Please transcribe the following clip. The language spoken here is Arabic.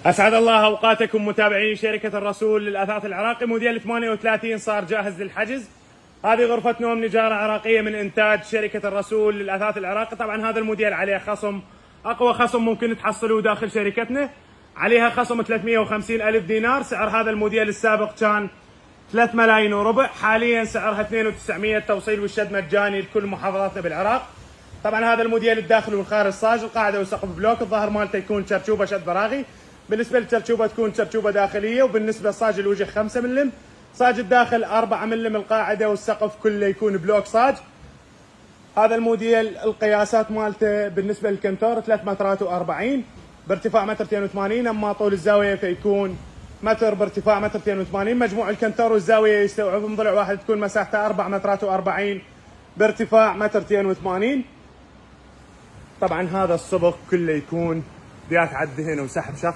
أسعد الله أوقاتكم متابعين شركة الرسول للأثاث العراقي. موديل 38 صار جاهز للحجز. هذه غرفة نوم نجارة عراقية من إنتاج شركة الرسول للأثاث العراقي. طبعا هذا الموديل عليه خصم، أقوى خصم ممكن تحصلوه داخل شركتنا، عليها خصم 350 ألف دينار. سعر هذا الموديل السابق كان 3 ملايين وربع، حاليا سعرها 2900. توصيل والشد مجاني لكل محافظاتنا بالعراق. طبعا هذا الموديل الداخل والخارج صاج، القاعدة والسقف بلوك، الظهر مالته يكون شرشوبة شد براغي. بالنسبة للشرشوبة تكون شرشوبة داخلية، وبالنسبة لصاج الوجه 5 ملم، صاج الداخل 4 ملم، القاعدة والسقف كله يكون بلوك صاج. هذا الموديل القياسات مالته بالنسبة للكنتور 3 مترات و40 بارتفاع متر 82، اما طول الزاوية فيكون متر بارتفاع متر 82. مجموع الكنتور والزاوية يستوعبون ضلع واحد، تكون مساحته 4 مترات و40 بارتفاع متر 82. طبعا هذا الصبغ كله يكون بيات على الدهن وسحب شفط.